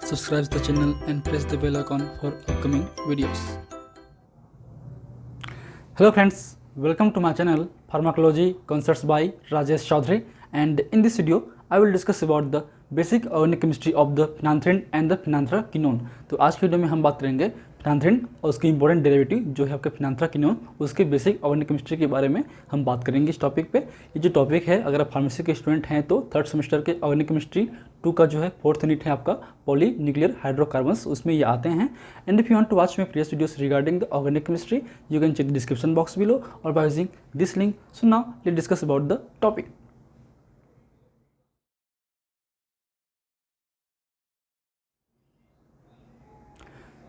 subscribe the channel and press the bell icon for upcoming videos. Hello friends, welcome to my channel Pharmacology Concepts by Rajesh Chaudhary, and in this video I will discuss about the basic organic chemistry of the phenanthrene and the phenanthraquinone। तो आज की video में हम बात करेंगे phenanthrene और उसकी important derivative जो है आपका phenanthraquinone, उसके बेसिक ऑर्गेनिक केमिस्ट्री के बारे में हम बात करेंगे इस टॉपिक पे। ये जो टॉपिक है, अगर आप फार्मेसी के स्टूडेंट हैं तो थर्ड सेमेस्टर के ऑर्गेनिक केमिस्ट्री 2 का जो है फोर्थ यूनिट है आपका पॉली न्यूक्लियर हाइड्रोकार्बन्स, उसमें ये आते हैं। And if you want to watch my previous videos regarding the organic chemistry you can check the description box below और by using this link. So now let's discuss about the topic.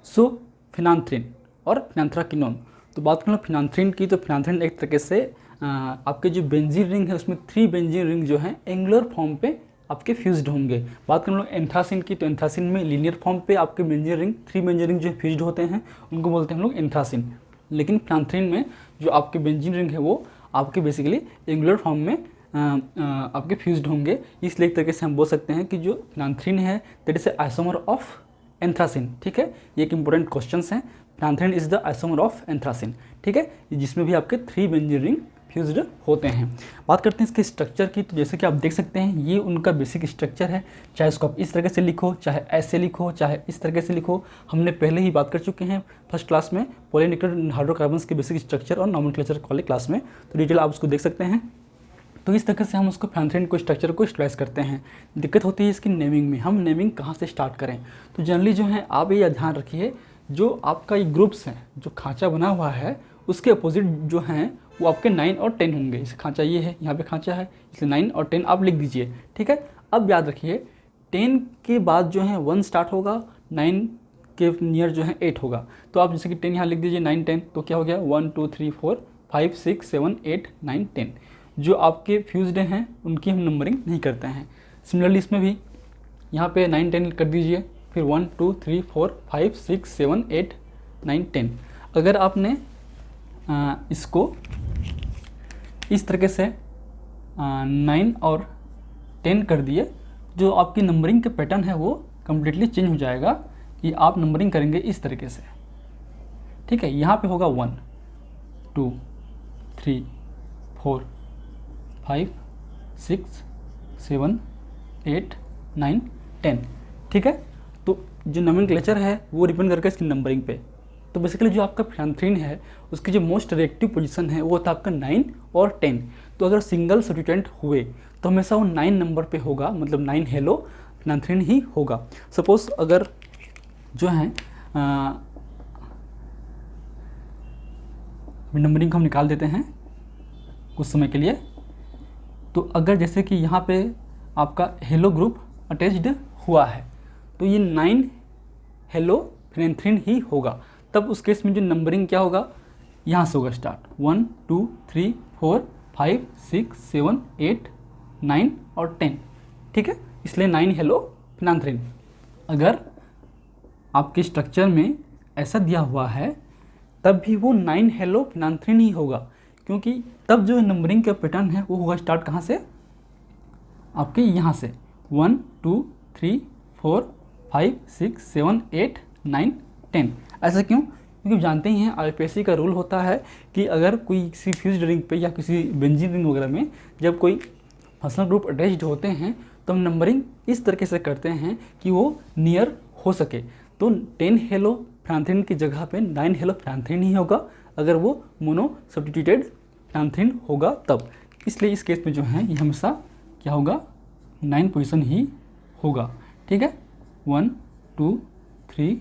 So phenanthrene और phenanthraquinone, तो बात करें फिनांथ्रीन की, तो फिनांथ्रीन एक तरीके से आपके जो बेंजीन रिंग है उसमें 3 बेंजीन रिंग जो है एंगुलर फॉर्म पे आपके फ्यूज्ड होंगे। बात करें लोग एंथ्रासिन की, तो एंथ्रासिन में लीनियर फॉर्म पे आपके बेंजीन रिंग 3 बेंजीन रिंग जो फ्यूज्ड होते हैं उनको बोलते हैं हम लोग एंथ्रासिन। लेकिन फिनांथ्रीन में जो आपके बेंजीन रिंग है वो आपके बेसिकली एंगुलर फॉर्म में आपके फ्यूज्ड होंगे। इसलिए एक तरीके से हम बोल सकते हैं कि जो फिनांथ्रीन है that is isomer of anthracene. ठीक है, ये एक इंपॉर्टेंट क्वेश्चन है। Phenanthrene is the isomer of anthracene. ठीक है, जिसमें भी आपके 3 बेंजीन रिंग फ्यूज्ड होते हैं। बात करते हैं इसके स्ट्रक्चर की, तो जैसे कि आप देख सकते हैं ये उनका बेसिक स्ट्रक्चर है। चाहे इसको आप इस तरह से लिखो, चाहे ऐसे लिखो, चाहे इस तरह से लिखो, हमने पहले ही बात कर चुके हैं फर्स्ट क्लास में पॉलीन्यूक्लियर हाइड्रोकार्बन्स के बेसिक स्ट्रक्चर और नॉमेनक्लेचर वाले क्लास में, तो डिटेल आप उसको देख सकते हैं। तो इस तरह से हम उसको फिनांथ्रीन को स्ट्रक्चर को स्ट्रेस करते हैं। दिक्कत होती है इसकी नेमिंग में, हम नेमिंग कहाँ से स्टार्ट करें। तो जनरली जो है आप ये ध्यान रखिए, जो आपका ये ग्रुप्स हैं, जो खांचा बना हुआ है उसके अपोजिट जो हैं वो आपके 9 और 10 होंगे। इस खांचा ये है, यहाँ पे खांचा है, इसलिए 9 और 10 आप लिख दीजिए। ठीक है, अब याद रखिए 10 के बाद जो है 1 स्टार्ट होगा, 9 के नियर जो है 8 होगा। तो आप जैसे कि 10 यहाँ लिख दीजिए, 9 10, तो क्या हो गया 1 2 3 4 5 6 7 8 9 10। जो आपके फ्यूज्ड हैं उनकी हम नंबरिंग नहीं करते हैं। सिमिलरली इसमें भी यहाँ पे 9 10 कर दीजिए, फिर 1 2 3 4 5 6 7 8 9 10। अगर आपने इसको इस तरीके से 9 और 10 कर दिए, जो आपकी नंबरिंग के पैटर्न है वो कम्प्लीटली चेंज हो जाएगा कि आप नंबरिंग करेंगे इस तरीके से। ठीक है, यहाँ पे होगा 1 2 3 4 5 6 7 8 9 10। ठीक है, तो जो नोमेनक्लेचर है वो डिपेंड करके इसकी नंबरिंग पे। तो बेसिकली जो आपका फिनांथ्रीन है उसकी जो मोस्ट रिएक्टिव पोजीशन है वो था आपका 9 और 10। तो अगर सिंगल सब्स्टिट्यूएंट हुए तो हमेशा वो 9 नंबर पे होगा, मतलब 9 हेलो फिनांथ्रीन ही होगा। सपोज अगर जो है नंबरिंग को हम निकाल देते हैं कुछ समय के लिए। तो अगर जैसे कि यहाँ पे आपका हेलो ग्रुप अटैच्ड हुआ है तो ये 9 हेलो फिनांथ्रीन ही होगा। तब उस केस में जो नंबरिंग क्या होगा, यहाँ से होगा स्टार्ट 1 2 3 4 5 6 7 8 9 और 10। ठीक है, इसलिए 9 हेलो फिनांथ्रीन। अगर आपके स्ट्रक्चर में ऐसा दिया हुआ है तब भी वो 9 हेलो फिनांथ्रीन ही होगा, क्योंकि तब जो नंबरिंग का पैटर्न है वो होगा स्टार्ट कहाँ से, आपके यहाँ से 1 2 3 4 5 6 7 8 9 10। ऐसा क्यों? क्योंकि जानते ही हैं आईपीएससी का रूल होता है कि अगर कोई किसी फ्यूज्ड रिंग पे या किसी बेंजीन रिंग वगैरह में जब कोई फंक्शनल ग्रुप अटैच्ड होते हैं तो हम नंबरिंग इस तरीके से करते हैं कि वो नियर हो सके। तो 10 हेलो फिनांथ्रीन की जगह पे 9 हेलो फिनांथ्रीन ही होगा अगर वो मोनो सब्स्टिट्यूटेड फिनांथ्रीन होगा तब। इसलिए इस केस में जो है ये हमेशा क्या होगा, 9 पोजीशन ही होगा। ठीक है, 1 2 3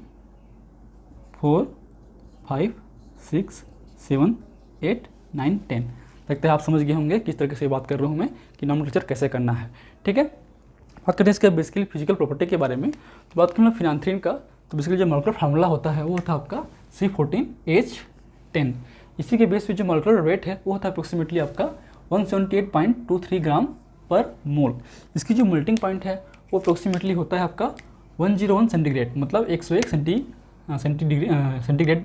4 5 6 7 8 9 10। लगता है आप समझ गए होंगे किस तरीके से बात कर रहा हूँ मैं कि नोमेनक्लेचर कैसे करना है। ठीक है, बात करते हैं इसके बेसिकली फिजिकल प्रॉपर्टी के बारे में। तो बात करें फिनांथ्रीन का, तो बेसिकली जो मॉलिक्यूलर फार्मूला होता है वो होता है आपका C14H10। इसी के बेस पे जो मॉलिक्यूलर वेट है वो होता है अप्रोक्सीमेटली आपका 178.23 ग्राम पर मोल। इसकी जो मेल्टिंग पॉइंट है वो अप्रोक्सीमेटली होता है आपका 101 सेंटीग्रेड, मतलब 101 सेंटीग्रेड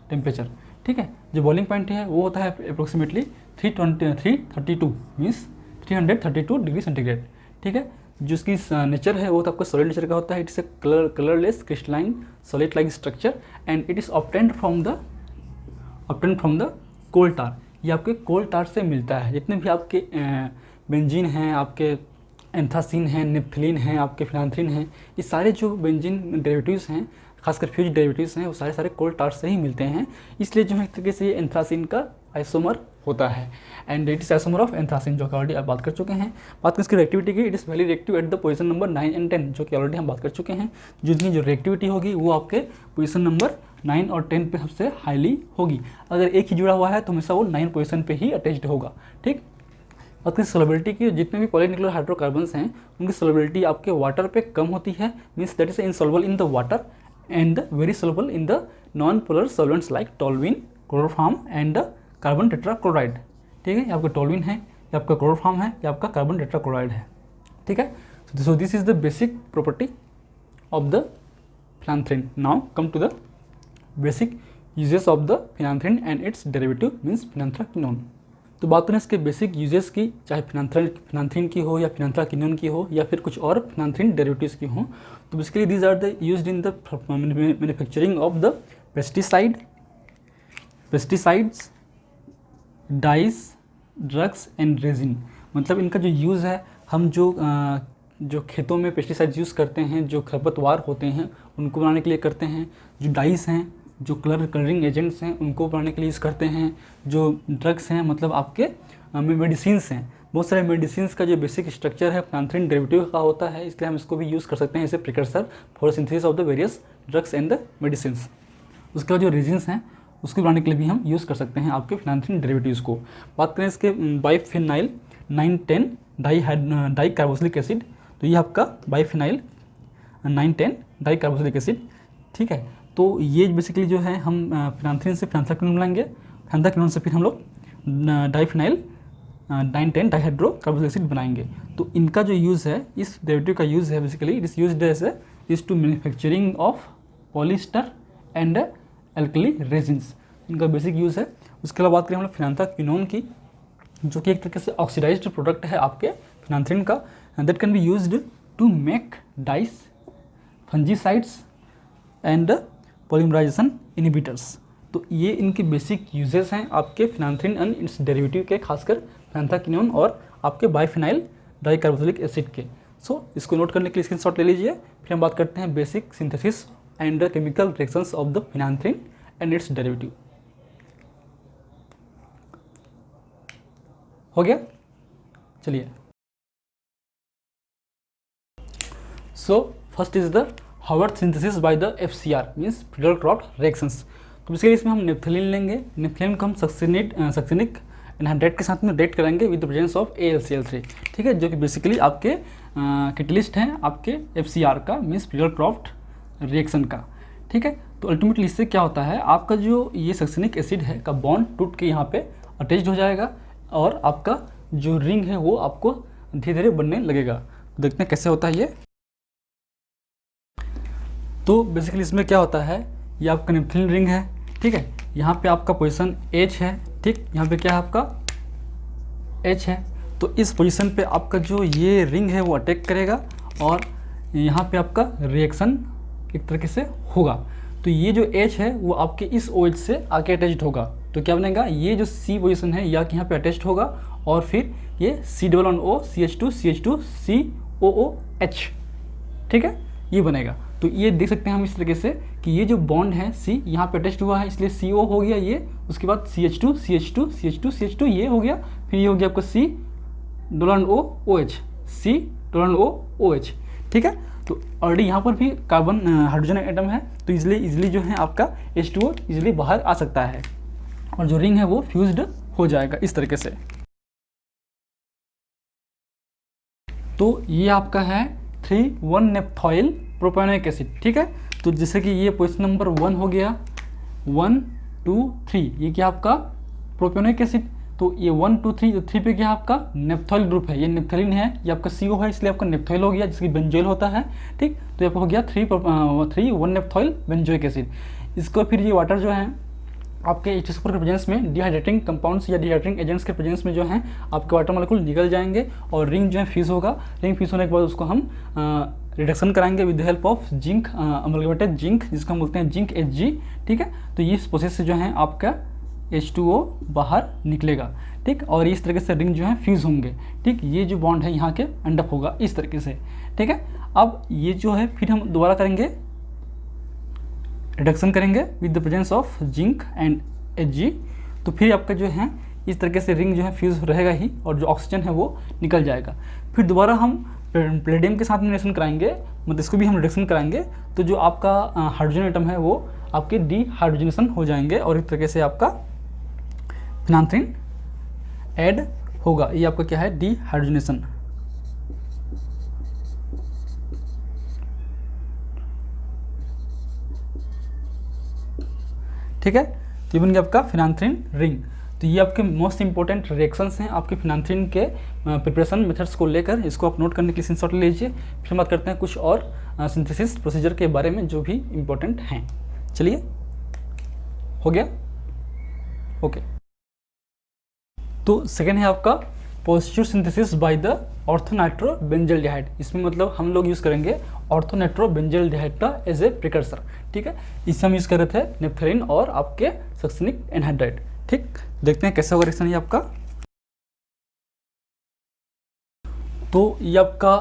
टेम्परेचर। ठीक है, जो बॉइलिंग पॉइंट है वो होता है अप्रोक्सीमेटली 332 मीन्स 332 डिग्री सेंटीग्रेड। ठीक है, जो इसकी नेचर है वो तो आपका सॉलिड नेचर का होता है। It's a colourless crystalline solid like structure and it is obtained from the coal tar. ये आपके कोल टार से मिलता है। जितने भी आपके बेंजीन हैं, आपके एंथ्रासीन हैं, नेप्थलीन हैं, आपके फिनांथ्रीन हैं, ये सारे जो बेंजीन डेरिवेटिव्स हैं, खासकर फ्यूज डेरिवेटिव्स हैं, वो सारे कोल टार से ही मिलते हैं। इसलिए जो है एक तरीके से ये एंथ्रासीन का आइसोमर होता है and it is isomer of anthracene, जो कि ऑलरेडी आप बात कर चुके हैं। बात करें इसकी रिएक्टिविटी की, it is very reactive at the position number 9 and 10, जो कि ऑलरेडी हम बात कर चुके हैं। जितनी जो रिएक्टिविटी होगी वो आपके पोजीशन नंबर 9 और 10 पे सबसे हाईली होगी। अगर एक ही जुड़ा हुआ है तो हमेशा वो 9 पोजीशन पे ही अटैच्ड होगा। ठीक, बात करें सोलबिलिटी की, जितने भी पॉलीन्यूक्लियर हाइड्रोकार्बन्स हैं उनकी सोलबिलिटी आपके वाटर पे कम होती है, means that is insoluble in the water and very soluble in the non polar solvents like toluene, chloroform and carbon tetrachloride. ठीक है, ये आपका टोल्यूइन है, ये आपका क्लोरोफॉर्म है, ये आपका कार्बन टेट्राक्लोराइड है। ठीक है, so this is the basic property of the phenanthrene. Now come to the basic uses of the phenanthrene and its derivative means phenanthraquinone. तो बात करें इसके बेसिक यूजेस की, चाहे फिनांथ्रीन की हो या फिनांथ्राक्विनोन की हो या फिर कुछ और फिनांथ्रीन डेरिवेटिव्स की हो, तो basically these are the used in the manufacturing of the pesticides, dyes, drugs and resin. मतलब इनका जो यूज़ है, हम जो खेतों में पेस्टिसाइड्स यूज़ करते हैं, जो खरपतवार होते हैं उनको बनाने के लिए करते हैं, जो डाइस हैं, जो कलरिंग एजेंट्स हैं उनको बनाने के लिए यूज़ करते हैं, जो ड्रग्स हैं मतलब आपके मेडिसिन्स हैं, बहुत सारे मेडिसिन्स का जो बेसिक स्ट्रक्चर है फिनांथ्रीन डेरिवेटिव का होता है, इसलिए हम इसको भी यूज़ कर सकते हैं as a precursor for synthesis of the various drugs and the medicines. उसके बाद जो रेजिन्स हैं उसको बनाने के लिए भी हम यूज़ कर सकते हैं आपके फिनांथ्रीन डेरिवेटिव्स को। बात करें इसके बाइफिनाइल 9,10 डाई कार्बोक्सिलिक एसिड, तो ये आपका बाइफिनाइल 9,10 डाई कार्बोक्सिलिक एसिड। ठीक है, तो ये बेसिकली जो है हम फिनांथ्रीन से फिनांथ्राक्विनोन बनाएंगे, फिनांथ्राक्विनोन से फिर हम लोग डाइफिनाइल 9,10 डाइहाइड्रो कार्बोक्सिलिक एसिड बनाएंगे। तो इनका जो यूज़ है, इस डेरिवेटिव का यूज़ है basically it is used as to manufacturing of polyester and alkali resins, इनका बेसिक यूज़ है। उसके अलावा बात करें हम लोग फिनांथ्राक्विनोन की, जो कि एक तरीके से ऑक्सीडाइज्ड प्रोडक्ट है आपके फिनांथ्रीन का, that can be used to make dyes, fungicides and polymerization inhibitors. तो ये इनके बेसिक यूजेस हैं आपके फिनांथ्रीन एंड इट्स डेरिवेटिव के, खासकर फिनांथ्राक्विनोन और आपके बाइफिनाइल डाइकार्बोक्सिलिक एसिड के। सो इसको नोट करने के लिए स्क्रीनशॉट ले लीजिए। फिर हम बात करते हैं basic synthesis and the chemical reactions of the phenanthrene and its derivative. हो गया, चलिए। So first is the Haworth synthesis by the FCR means Friedel Craft reactions. तो बेसिकली इसमें हम नेप्थलीन लेंगे, नेप्थलीन को हम सक्सिनिक एनहाइड्रेट के साथ में रेट करेंगे with the presence of AlCl3। ठीक है, जो कि बेसिकली आपके कैटलिस्ट हैं आपके FCR का मीन्स फ्रीडल-क्राफ्ट रिएक्शन का। ठीक है, तो अल्टीमेटली इससे क्या होता है, आपका जो ये सक्सिनिक एसिड है का बॉन्ड टूट के यहाँ पे अटैच्ड हो जाएगा और आपका जो रिंग है वो आपको धीरे धीरे बनने लगेगा। तो देखते हैं कैसे होता है ये। तो बेसिकली इसमें क्या होता है, ये आपका नेप्थलीन रिंग है। ठीक है, यहाँ पे आपका पोजीशन H है। ठीक, यहाँ पे क्या है आपका H है। तो इस पोजीशन पे आपका जो ये रिंग है वो अटैक करेगा और यहाँ पे आपका रिएक्शन एक तरीके से होगा। तो ये जो H है वो आपके इस OH से आके अटैच्ड होगा। तो क्या बनेगा, ये जो C पोजीशन है या कि यहाँ पे अटैच्ड होगा और फिर ये C+O CH2 CH2 COOH। ठीक है, ये बनेगा। तो ये देख सकते हैं हम इस तरीके से कि ये जो बॉन्ड है C यहाँ पे अटैच्ड हुआ है, इसलिए CO हो गया ये, उसके बाद CH2 CH2 CH2 CH2 ये हो गया, फिर ये हो गया आपका C+OOH C+OOH। ठीक है, तो ऑलरेडी यहाँ पर भी कार्बन हाइड्रोजन एटम है, तो इजिली जो है आपका H2O इजिली बाहर आ सकता है और जो रिंग है वो फ्यूज्ड हो जाएगा इस तरीके से। तो ये आपका है 3,1-नेप्थॉयल प्रोपेनोइक एसिड। ठीक है, तो जैसे कि ये पोजीशन नंबर 1 हो गया, 1 2 3, ये क्या आपका प्रोपेनोइक एसिड। तो ये 1 2 3, तो 3 पे क्या आपका नेप्थॉयल ग्रुप है, ये नेप्थलीन है, ये आपका CO है, इसलिए आपका नेप्थॉयल हो गया, जिसकी बेंजोइल होता है। ठीक, तो ये आपका हो गया 3,1-नेप्थॉयल बेंजोइक एसिड। इसको फिर ये वाटर जो है आपके H2SO4 के प्रेजेंस में डिहाइड्रेटिंग कंपाउंड्स या डिहाइड्रेटिंग एजेंट्स के प्रेजेंस में जो हैं आपके वाटर मॉलिक्यूल निकल जाएंगे और रिंग जो है फ्यूज होगा। रिंग फ्यूज होने के बाद उसको हम रिडक्शन कराएंगे with the help of zinc amalgamated zinc, जिसको हम बोलते हैं जिंक Hg। ठीक है, तो इस प्रोसेस से जो है आपका H2O बाहर निकलेगा। ठीक, और इस तरीके से रिंग जो है फ्यूज होंगे। ठीक, ये जो बॉन्ड है यहाँ के एंडअप होगा इस तरीके से। ठीक है, अब ये जो है फिर हम दोबारा करेंगे, रिडक्शन करेंगे with the presence of zinc and Hg। तो फिर आपका जो है इस तरीके से रिंग जो है फ्यूज रहेगा ही और जो ऑक्सीजन है वो निकल जाएगा। फिर दोबारा हम प्लेडियम के साथ में रिएक्शन कराएंगे, मतलब इसको भी हम रिडक्शन कराएंगे, तो जो आपका हाइड्रोजन एटम है वो आपके डीहाइड्रोजनेशन हो जाएंगे और इस तरीके से आपका फिनांथ्रीन ऐड होगा। ये आपका क्या है, डीहाइड्रोजनेशन। ठीक है, तो ये बन गया आपका फिनांथ्रीन रिंग। तो ये आपके मोस्ट इंपॉर्टेंट रिएक्शंस हैं आपके फिनांथ्रीन के प्रिपरेशन मेथड्स को लेकर। इसको आप नोट करने के लिए स्क्रीनशॉट ले लीजिए। फिर बात करते हैं कुछ और सिंथेसिस प्रोसीजर के बारे में जो भी इंपॉर्टेंट हैं। चलिए, हो गया, ओके। तो सेकेंड है आपका पॉजिटिव सिंथेसिस बाय द ऑर्थोनाइट्रोबेंजल्डिहाइड। इसमें मतलब हम लोग यूज़ करेंगे ऑर्थोनाइट्रोबेंजल्डिहाइड का एज ए प्रिकर्सर। ठीक है, इससे हम यूज़ कर रहे थे नेफ्थेलिन और आपके सक्सिनिक एनहाइड्राइड। ठीक, देखते हैं कैसा होगा रिएक्शन ये आपका। तो ये आपका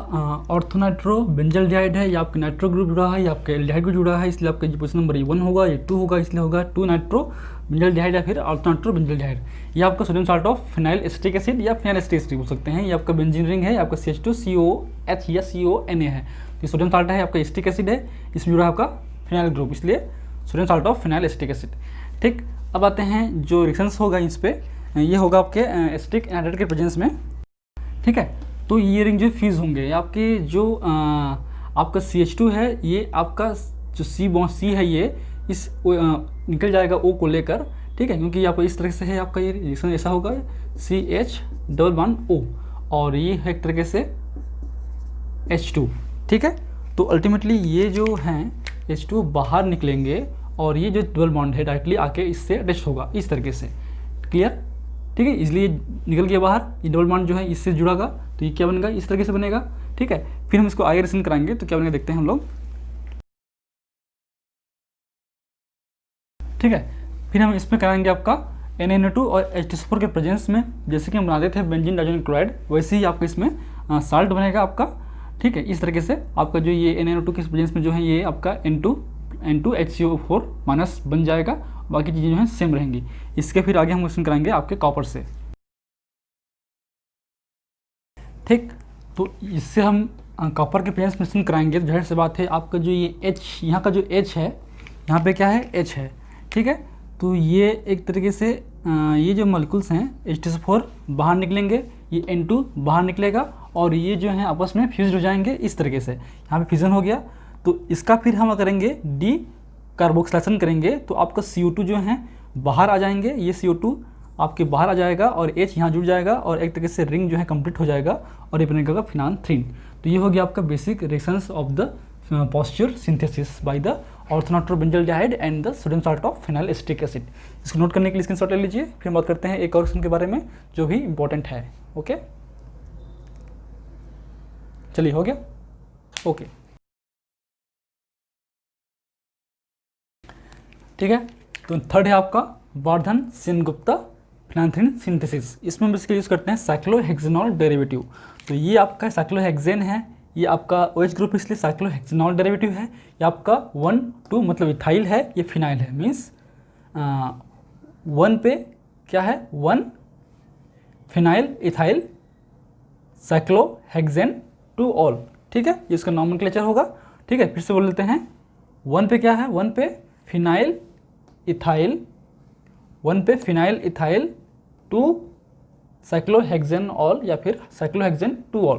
ऑर्थोनाइट्रोबेंजल्डिहाइड है, ये आपके नाइट्रो ग्रुप जुड़ा है, ये आपके एल्डिहाइड भी जुड़ा है, इसलिए आपका ये पोजीशन नंबर 1 होगा, ये 2 होगा, इसलिए होगा 2 नाइट्रोबेंजल्डिहाइड या फिर ऑर्थोनाइट्रोबेंजल्डिहाइड। ये आपका sodium salt of phenyl acetic acid या फिनाइल एसिटिक एसिड बोल सकते हैं। ये आपका बेंजीन रिंग है, आपका CH2COH या CONA है। ये सोडियम साल्ट है, आपका एसिटिक एसिड है, इसमें जुड़ा है आपका फिनाइल ग्रुप, इसलिए sodium salt of phenyl acetic acid. ठीक, अब आते हैं जो रिएक्शंस होगा इस पे, ये होगा आपके एसिटिक एनहाइड्राइड के प्रेजेंस में। ठीक है, तो ये रिंग जो फ्यूज होंगे, आपके जो आपका CH2 है, ये आपका जो C है ये इस निकल जाएगा O को लेकर। ठीक है, क्योंकि आपको इस तरह से है, आपका ये रिएक्शन ऐसा होगा CH+O और ये है एक तरीके से H2। ठीक है, तो अल्टीमेटली ये जो हैं H2 बाहर निकलेंगे और ये जो डबल बॉन्ड है डायरेक्टली आके इससे अटैच होगा इस तरीके से। क्लियर? ठीक है, इसलिए निकल गया बाहर, ये डबल बॉन्ड जो है इससे जुड़ागा, तो ये क्या बनेगा, इस तरीके से बनेगा। ठीक है, फिर हम इसको आगे रिएक्शन कराएंगे तो क्या बनेगा देखते हैं हम लोग। ठीक है, फिर हम इसमें कराएंगे आपका NaNO2 और H2SO4 के प्रेजेंस में, जैसे कि हम बनाते थे बेंजीन डाइज़ोनिल क्लोराइड, वैसे ही आपका इसमें साल्ट बनेगा आपका। ठीक है, इस तरीके से आपका जो ये NaNO2 के प्रेजेंस में जो है ये आपका N2HCO4 माइनस बन जाएगा, बाकी चीज़ें जो हैं सेम रहेंगी। इसके फिर आगे हम रिएक्शन कराएंगे आपके कॉपर से। ठीक, तो इससे हम कॉपर के प्रेजेंस में रिएक्शन कराएंगे, तो जाहिर सी बात है आपका जो ये H, यहाँ का जो H है, यहाँ पे क्या है, H है। ठीक है, तो ये एक तरीके से ये जो मॉलिक्यूल्स हैं H2SO4 बाहर निकलेंगे, ये N2 बाहर निकलेगा और ये जो है आपस में फ्यूज हो जाएंगे इस तरीके से। यहाँ पे फ्यूजन हो गया, तो इसका फिर हम करेंगे डी कार्बोक्सिलेशन करेंगे, तो आपका CO2 जो है बाहर आ जाएंगे, ये CO2 आपके बाहर आ जाएगा और H यहाँ जुड़ जाएगा और एक तरीके से रिंग जो है कंप्लीट हो जाएगा और ये बनेगा फिनांथ्रीन। तो ये हो गया आपका basic reactions of the positive synthesis by the orthonitrobenzaldehyde and the sodium salt of phenyl acetic acid. इसको नोट करने के लिए स्क्रीनशॉट ले लीजिए। फिर बात करते हैं एक और रिएक्शन के बारे में जो भी इंपॉर्टेंट है। ओके, चलिए, हो गया, ओके। ठीक है, तो थर्ड है आपका वर्धन सेनगुप्ता फिनांथ्रीन सिंथेसिस। इसमें हम बेसिकली यूज़ करते हैं साइक्लोहेक्सेनॉल डेरिवेटिव। तो ये आपका साइक्लोहेक्सेन है, ये आपका OH ग्रुप, इसलिए साइक्लोहेक्सेनॉल डेरिवेटिव है। ये आपका 1 2 मतलब इथाइल है, ये फिनाइल है, मीन्स 1 पे क्या है, 1 फिनाइल इथाइल साइक्लोहेक्सेन 2 ऑल। ठीक है, ये इसका नॉमेनक्लेचर होगा। ठीक है, फिर से बोल लेते हैं, 1 पे क्या है, 1 पे फिनाइल इथाइल, 1 पे फिनाइल इथाइल 2 साइक्लोहेक्सेन ऑल या फिर साइक्लोहेक्सेन 2 ऑल।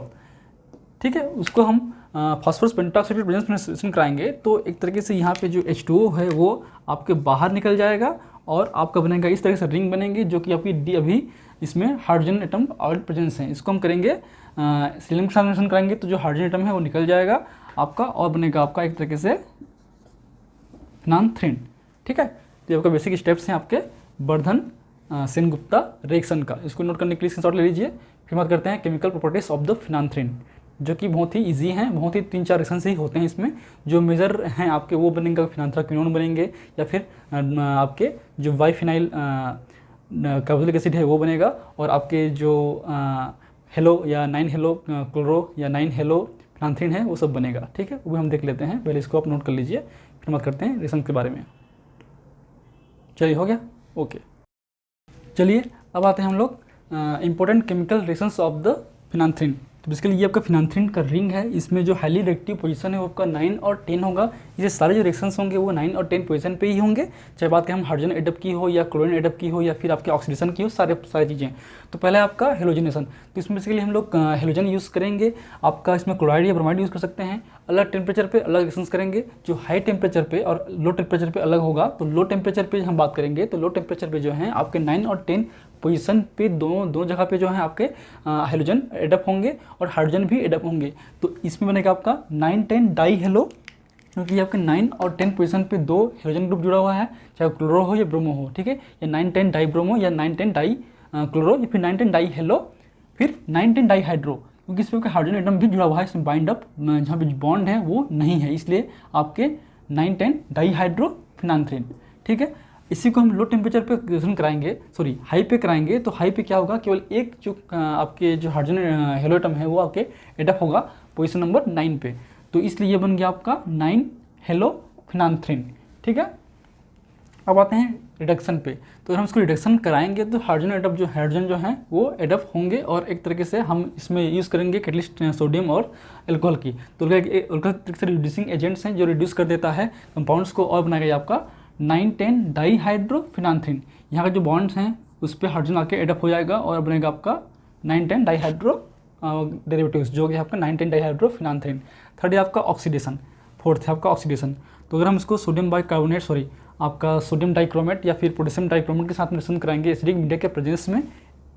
ठीक है, उसको हम फास्फोरस पेंटॉक्साइड के प्रेजेंस में रिएक्शन कराएंगे, तो एक तरीके से यहाँ पे जो H2O है वो आपके बाहर निकल जाएगा और आपका बनेगा इस तरह से रिंग बनेगी, जो कि आपकी डी अभी इसमें हाइड्रोजन एटम ऑल प्रेजेंस हैं। इसको हम करेंगे सीलिंग के साथ रिएक्शन कराएंगे, तो जो हाइड्रोजन एटम है वो निकल जाएगा आपका और बनेगा आपका एक तरीके से फिनांथ्रीन। ठीक है, तो ये आपका बेसिक स्टेप्स हैं आपके वर्धन सेनगुप्ता रिएक्शन का। इसको नोट करने के लिए स्क्रीनशॉट ले लीजिए। फिर बात करते हैं केमिकल प्रॉपर्टीज ऑफ द फिनांथ्रीन, जो कि बहुत ही इजी हैं, बहुत ही 3-4 रिएक्शन से ही होते हैं। इसमें जो मेजर हैं आपके वो बनेंगे फिनांथ्राक्विनोन बनेंगे, या फिर आपके जो बाइफिनाइल कार्बोक्सिलिक एसिड है वो बनेगा, और आपके जो हेलो या 9 हेलो क्लोरो या 9 हेलो फिनांथ्रीन है वो सब बनेगा। ठीक है, वो हम देख लेते हैं, पहले इसको आप नोट कर लीजिए, फिर बात करते हैं रिएक्शन के बारे में। चलिए हो गया, ओके। चलिए अब आते हैं हम लोग important chemical reactions of the phenanthrene. तो बेसिकली ये आपका फिनांथ्रीन का रिंग है, इसमें जो हाईली रिएक्टिव पोजीशन है वो आपका 9 और 10 होगा। ये सारे जो रिएक्शंस होंगे वो 9 और 10 पोजीशन पे ही होंगे, चाहे बात करें हम हाइड्रोजन एडअप की हो या क्लोरीन एडअप की हो या फिर आपके ऑक्सीडेशन की हो, सारी चीज़ें। तो पहले आपका हेलोजनेशन, तो इसमें बेसिकली हम लोग हेलोजन यूज़ करेंगे। आपका इसमें क्लोराइड या ब्रोमाइड यूज़ कर सकते हैं। अलग टेम्परेचर पे अलग रिएक्शंस करेंगे, जो हाई टेम्परेचर पे और लो टेम्परेचर पे अलग होगा। तो लो टेम्परेचर पे हम बात करेंगे तो लो टेम्परेचर पे जो है आपके 9 और 10 पोजीशन पे दोनों जगह पे जो है आपके हेलोजन एडअप होंगे और हाइड्रोजन भी एडअप होंगे। तो इसमें बनेगा आपका 9-10 डाई हेलो, क्योंकि आपके 9 और 10 पोजीशन पे 2 हेलोजन ग्रुप जुड़ा हुआ है, चाहे क्लोरो हो या ब्रोमो हो। ठीक है, या 9-10 डाई ब्रोमो या 9-10 डाई क्लोरो या फिर 9-10 डाई हेलो, फिर 9-10 डाई हाइड्रो, क्योंकि इसमें हाइड्रोजन एटम भी जुड़ा हुआ है, इसमें बाइंड अप जहाँ पे बॉन्ड है वो नहीं है, इसलिए आपके 9-10 डाई हाइड्रो फिनांथ्रीन। ठीक है, इसी को हम लो टेम्परेचर पे रिएक्शन कराएंगे, सॉरी हाई पे कराएंगे। तो हाई पे क्या होगा, केवल एक जो आपके जो हाइड्रोजन हेलो एटम है वो आपके एडअप होगा पोजीशन नंबर 9 पे। तो इसलिए ये बन गया आपका 9 हेलो फिनांथ्रीन। ठीक है, अब आते हैं रिडक्शन पे। तो अगर हम इसको रिडक्शन कराएंगे तो हाइड्रोजन एडअप जो हाइड्रोजन जो है वो एडअप होंगे, और एक तरीके से हम इसमें यूज़ करेंगे कैटलिस्ट सोडियम और एल्कोहल की। तो एल्कोहल से रिड्यूसिंग एजेंट्स हैं जो रिड्यूस कर देता है कंपाउंड्स को, और बनाएगा आपका 9-10 डाई हाइड्रो फिनांथ्रीन। यहाँ का जो बॉन्ड्स हैं उस पर हाइड्रोजन आके एडअप हो जाएगा और बनेगा आपका 9-10 डाई हाइड्रो डेरिवेटिव्स, जो कि आपका 9-10 डाई हाइड्रो फिनांथ्रीन। थर्ड है आपका ऑक्सीडेशन, फोर्थ है आपका ऑक्सीडेशन। तो अगर हम इसको सोडियम बाइकार्बोनेट सॉरी आपका सोडियम डाइक्रोमेट या फिर पोटेशियम डाइक्रोमेट के साथ रिएक्शन कराएंगे एसिडिक मीडिया के प्रेजेंस में,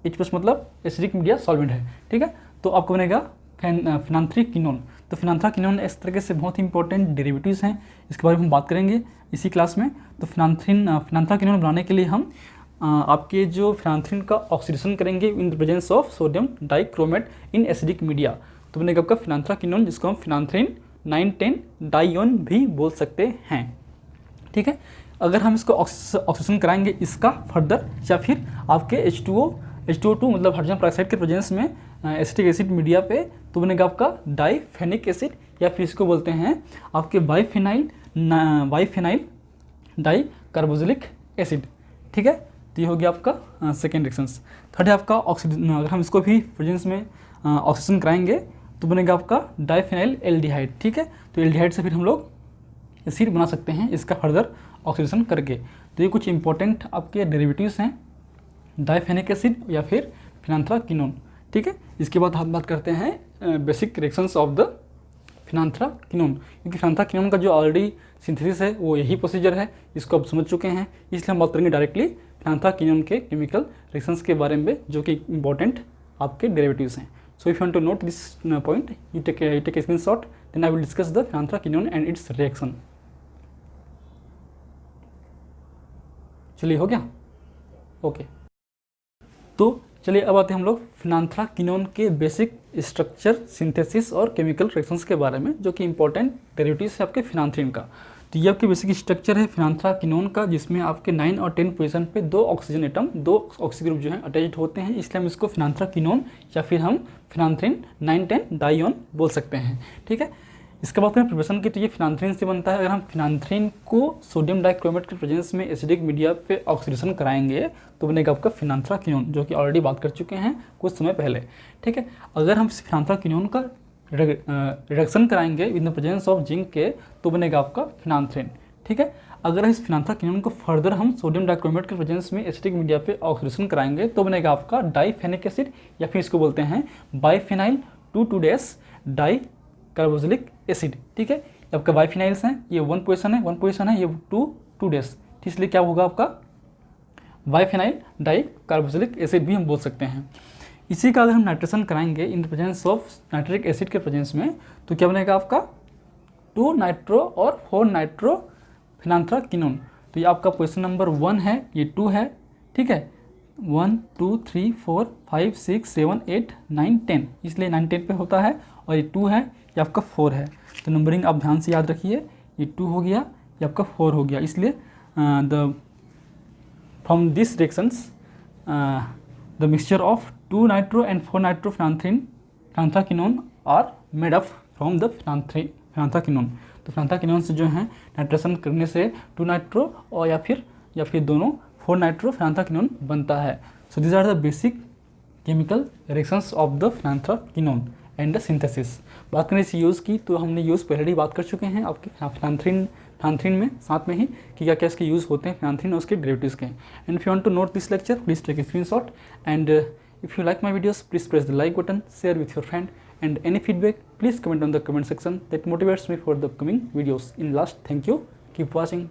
H+ मतलब एसिडिक मीडिया सॉल्वेंट है। ठीक है, तो आपको बनेगा फिनांथ्राक्विनोन। तो फिनांथ्राक्विनोन इस तरीके से बहुत ही इंपॉर्टेंट डेरिवेटिव्स हैं, इसके बारे में हम बात करेंगे इसी क्लास में। तो फिनांथ्राक्विनोन बनाने के लिए हम आपके जो फिनांथ्रीन का ऑक्सीडेशन करेंगे in the presence of sodium dichromate in acidic media. तो बनेगा आपका फिनांथ्राक्विनोन, जिसको हम फिनांथ्रीन 9-10 डाइयोन भी बोल सकते हैं। ठीक है, अगर हम इसको ऑक्सीडेशन कराएंगे इसका फर्दर, या फिर आपके H2O2 मतलब हाइड्रोजन पेरोक्साइड के प्रेजेंस में एसिटिक एसिड मीडिया पे, तो बनेगा आपका डाइफेनिक एसिड, या फिर इसको बोलते हैं आपके बाइफिनाइल डाई कार्बोक्सिलिक एसिड। ठीक है, तो ये हो गया आपका सेकेंड रिएक्शंस। थर्ड है आपका ऑक्सीडेशन, अगर हम इसको भी प्रेजेंस में ऑक्सीडेशन कराएंगे तो बनेगा आपका डाइफिनाइल एल्डिहाइड। ठीक है, तो एल्डिहाइड से फिर हम लोग एसिड बना सकते हैं इसका फर्दर ऑक्सीडेशन करके। तो ये कुछ इंपॉर्टेंट आपके डेरिवेटिव्स हैं, डाइफेनिक एसिड या फिर फिनांथ्राक्विनोन। ठीक है, इसके बाद हम बात करते हैं बेसिक रिएक्शंस ऑफ द फिनांथ्राक्विनोन, क्योंकि फिनांथ्राक्विनोन का जो ऑलरेडी सिंथेसिस है वो यही प्रोसीजर है, इसको आप समझ चुके हैं, इसलिए हम बात करेंगे डायरेक्टली फिनांथ्राक्विनोन के केमिकल रिएक्शंस के बारे में, जो कि इंपॉर्टेंट आपके डेरिवेटिव्स हैं। So if you want to note this point, you take a screenshot, then I will discuss the phenanthraquinone and its reaction. चलिए हो गया, ओके। तो चलिए अब आते हैं हम लोग फिनांथ्राक्विनोन के बेसिक स्ट्रक्चर, सिंथेसिस और केमिकल रिएक्शंस के बारे में, जो कि इंपॉर्टेंट डेरिवेटिव्स है आपके फिनांथ्रीन का। तो ये आपके बेसिक स्ट्रक्चर है फिनांथ्राक्विनोन का, जिसमें आपके 9 और 10 पोजीशन पे 2 ऑक्सीजन एटम, 2 ऑक्सी ग्रुप जो है अटैच्ड होते हैं, इसलिए हम इसको फिनांथ्राक्विनोन या फिर हम फिनांथ्रीन 9-10 डाइयोन बोल सकते हैं। ठीक है, इसके बाद में प्रिपरेशन की, तो ये फिनांथ्रीन से बनता है। अगर हम फिनांथ्रीन को सोडियम डाइक्रोमेट के प्रेजेंस में एसिडिक मीडिया पे ऑक्सीडेशन कराएंगे तो बनेगा आपका फिनांथ्राक्विनोन, जो कि ऑलरेडी बात कर चुके हैं कुछ समय पहले। ठीक है, अगर हम फिनांथ्राक्विनोन का रिडक्शन कराएंगे in the presence of zinc के तो बनेगा आपका फिनांथ्रीन। ठीक है, अगर इस फिनांथ्राक्विनोन को फर्दर हम सोडियम डाइक्रोमेट के प्रेजेंस में एसिडिक मीडिया पे ऑक्सीडेशन कराएंगे तो बनेगा आपका डाइफेनिक एसिड, या फिर इसको बोलते हैं बाइफिनाइल 2,2 डाई कार्बोक्सिलिक एसिड। ठीक है, आपका बाइफिनाइल्स हैं, ये 1 पोजीशन है, ये 2,2, इसलिए क्या होगा आपका बाइफिनाइल डाई कार्बोक्सिलिक एसिड भी हम बोल सकते हैं। इसी का अगर हम नाइट्रेशन कराएंगे in the presence of nitric acid के प्रेजेंस में तो क्या बनेगा आपका 2 नाइट्रो और 4 नाइट्रो फिनांथ्राक्विनोन। तो ये आपका पोजीशन नंबर 1 है, ये 2 है, ठीक है, 1 2 3 4 5 6 7 8 9 10, इसलिए 9 10 पे होता है, और ये 2 है, ये आपका 4 है। तो नंबरिंग आप ध्यान से याद रखिए, ये 2 हो गया, ये आपका 4 हो गया, इसलिए the from this reactions the mixture of 2 nitro and 4 nitrophenanthrene phenanthraquinone are made up from the phenanthraquinone. तो फिनांथ्राकिनोन से जो है नाइट्रेशन करने से 2 नाइट्रो और या फिर दोनों 4 नाइट्रो फिनांथ्राकिनोन बनता है। So this are the basic chemical reactions of the phenanthraquinone and the synthesis. बात करें इस यूज़ की, तो हमने यूज़ पहले ही बात कर चुके हैं आपके फिनांथ्रिन में, साथ में ही कि क्या क्या इसके यूज़ होते हैं फिनांथ्रिन और उसके डेरिवेटिव्स के। And if you want to note this lecture, please take a screenshot, and if you like my videos, please press the like button, share with your friend, and any feedback please comment on the comment section. That motivates me for the upcoming videos. In last, thank you, keep watching.